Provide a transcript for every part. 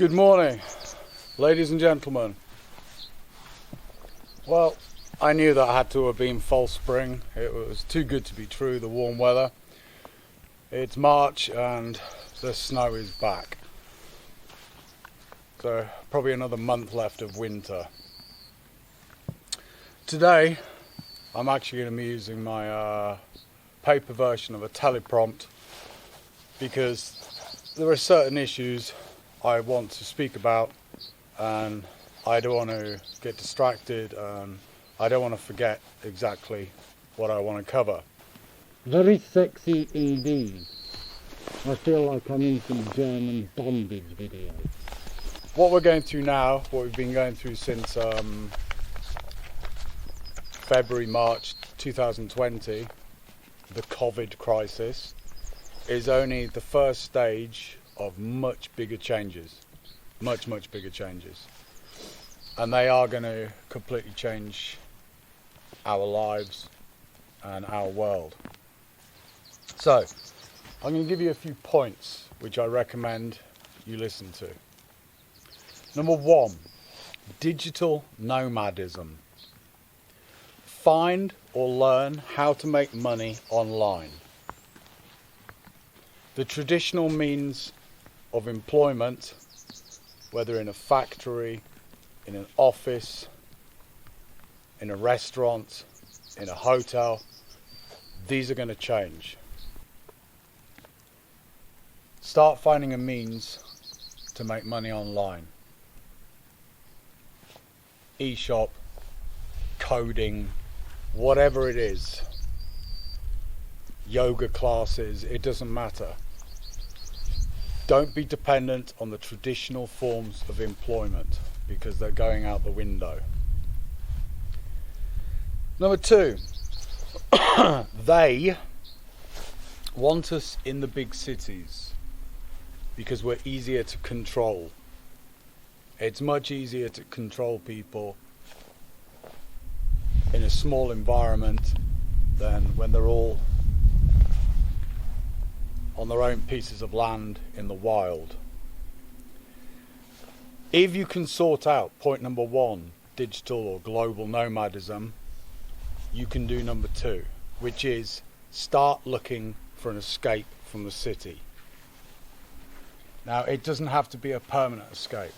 Good morning, ladies and gentlemen. Well, I knew that had to have been false spring. It was too good to be true, the warm weather. It's March and the snow is back. So probably another month left of winter. Today, I'm actually going to be using my paper version of a teleprompt because there are certain issues I want to speak about and I don't want to get distracted and I don't want to forget exactly what I want to cover. Very sexy indeed. I feel like I'm in some German bondage video. What we're going through now, what we've been going through since February, March 2020, the COVID crisis, is only the first stage of much bigger changes. Much bigger changes. And they are going to completely change our lives and our world. So, I'm going to give you a few points which I recommend you listen to. Number 1, digital nomadism. Find or learn how to make money online. The traditional means of employment, whether in a factory, in an office, in a restaurant, in a hotel, these are going to change. Start finding a means to make money online. E-shop, coding, whatever it is, yoga classes, it doesn't matter. Don't be dependent on the traditional forms of employment because they're going out the window. Number 2, they want us in the big cities because we're easier to control. It's much easier to control people in a small environment than when they're all on their own pieces of land in the wild. If you can sort out point number 1, digital or global nomadism, you can do number 2, which is start looking for an escape from the city. Now, it doesn't have to be a permanent escape,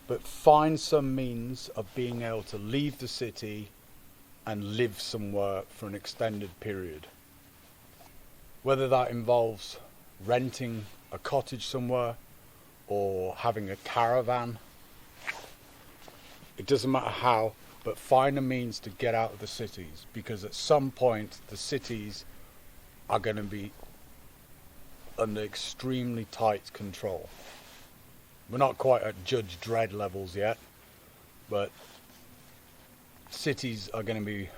but find some means of being able to leave the city and live somewhere for an extended period. Whether that involves renting a cottage somewhere or having a caravan, it doesn't matter how, but find a means to get out of the cities, because at some point the cities are going to be under extremely tight control. We're not quite at Judge Dredd levels yet, but cities are going to be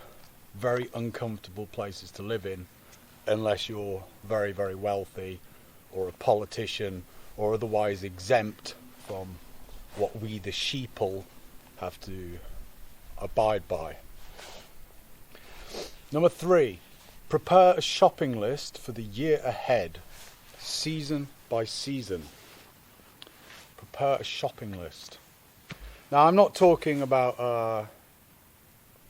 very uncomfortable places to live in unless you're very, very wealthy or a politician or otherwise exempt from what we the sheeple have to abide by. Number 3, prepare a shopping list for the year ahead, season by season. Prepare a shopping list. Now, I'm not talking about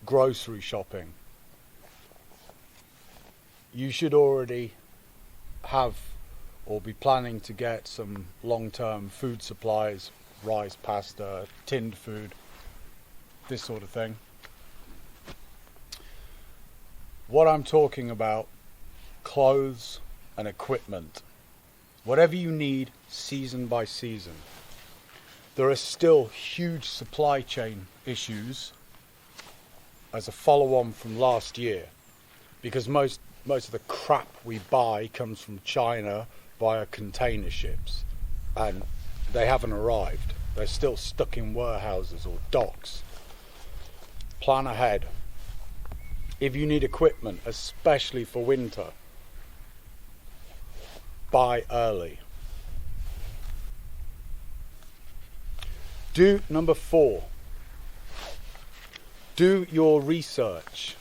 grocery shopping. You should already have or be planning to get some long-term food supplies, rice, pasta, tinned food, this sort of thing. What I'm talking about, clothes and equipment. Whatever you need, season by season. There are still huge supply chain issues as a follow-on from last year, because most of the crap we buy comes from China via container ships, and they haven't arrived. They're still stuck in warehouses or docks. Plan ahead. If you need equipment, especially for winter, buy early. Do number 4. Do your research.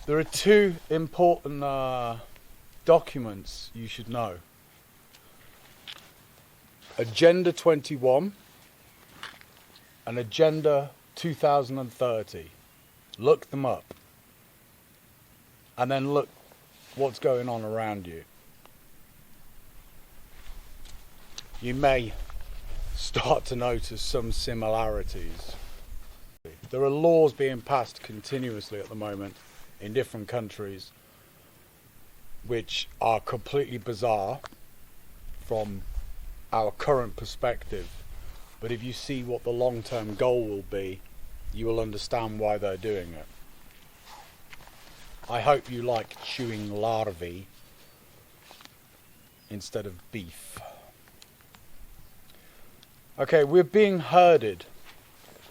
There are 2 important documents you should know. Agenda 21 and Agenda 2030. Look them up. And then look what's going on around you. You may start to notice some similarities. There are laws being passed continuously at the moment in different countries which are completely bizarre from our current perspective. But if you see what the long-term goal will be, you will understand why they're doing it. I hope you like chewing larvae instead of beef. Okay, we're being herded,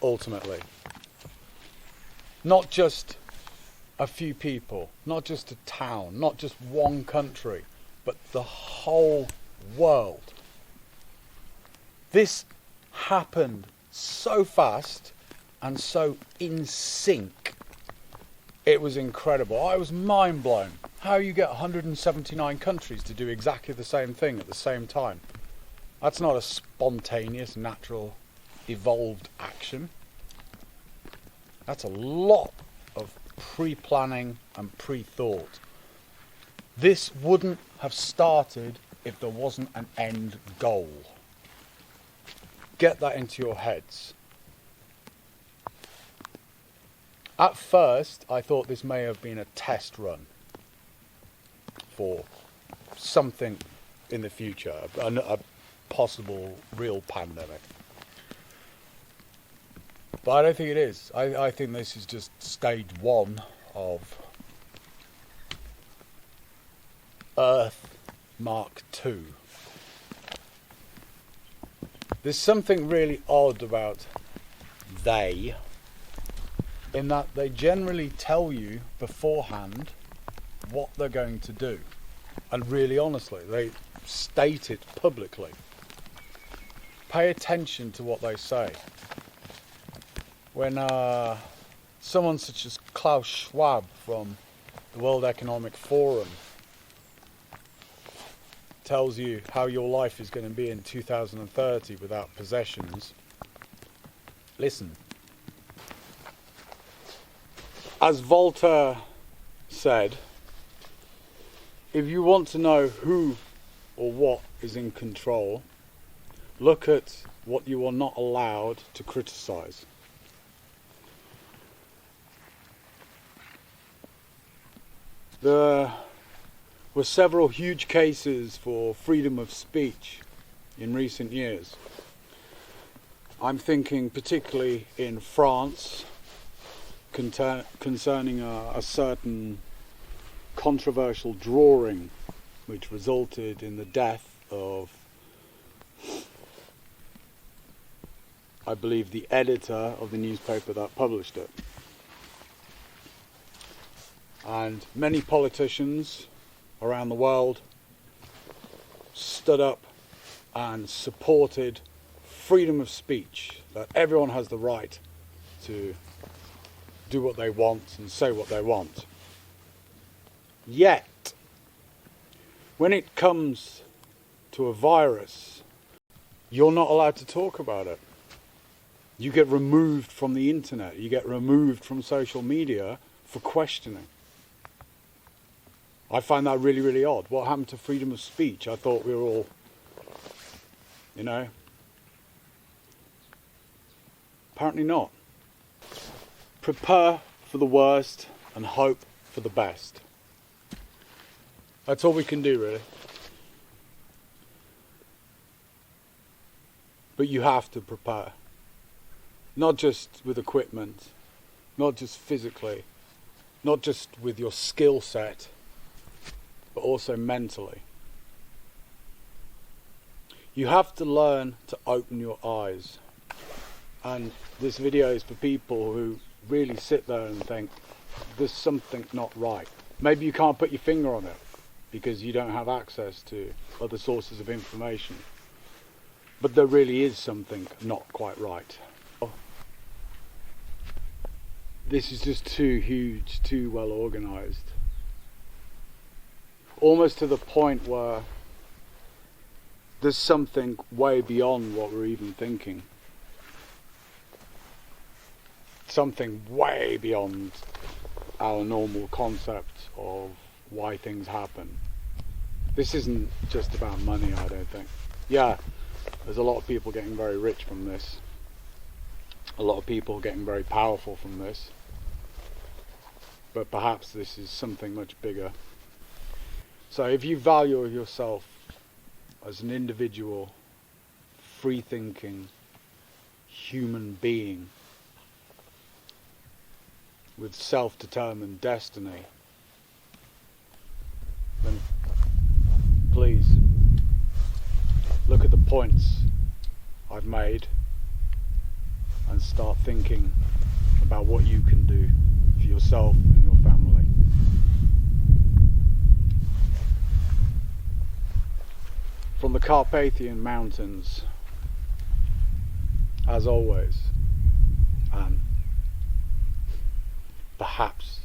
ultimately. Not just a few people, not just a town, not just one country, but the whole world. This happened so fast and so in sync. It was incredible. I was mind blown. How you get 179 countries to do exactly the same thing at the same time. That's not a spontaneous, natural, evolved action. That's a lot of pre-planning and pre-thought. This wouldn't have started if there wasn't an end goal. Get that into your heads. At first, I thought this may have been a test run for something in the future, a possible real pandemic. But I don't think it is. I think this is just stage one of Earth Mk.2. There's something really odd about they, in that they generally tell you beforehand what they're going to do. And really honestly, they state it publicly. Pay attention to what they say. When someone such as Klaus Schwab from the World Economic Forum tells you how your life is going to be in 2030 without possessions, listen. As Voltaire said, if you want to know who or what is in control, look at what you are not allowed to criticize. There were several huge cases for freedom of speech in recent years. I'm thinking particularly in France, concerning a certain controversial drawing which resulted in the death of, I believe, the editor of the newspaper that published it. And many politicians around the world stood up and supported freedom of speech, that everyone has the right to do what they want and say what they want. Yet, when it comes to a virus, you're not allowed to talk about it. You get removed from the internet, you get removed from social media for questioning. I find that really, really odd. What happened to freedom of speech? I thought we were all, apparently not. Prepare for the worst and hope for the best. That's all we can do, really. But you have to prepare. Not just with equipment, not just physically, not just with your skill set, but also mentally. You have to learn to open your eyes. And this video is for people who really sit there and think, there's something not right. Maybe you can't put your finger on it because you don't have access to other sources of information. But there really is something not quite right. This is just too huge, too well organized. Almost to the point where there's something way beyond what we're even thinking. Something way beyond our normal concept of why things happen. This isn't just about money, I don't think. Yeah, there's a lot of people getting very rich from this. A lot of people getting very powerful from this. But perhaps this is something much bigger. So if you value yourself as an individual, free-thinking human being with self-determined destiny, then please look at the points I've made and start thinking about what you can do for yourself and your family. From the Carpathian Mountains, as always, and perhaps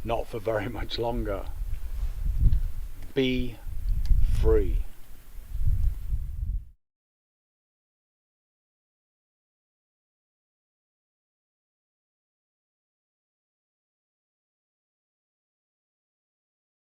not for very much longer, be free.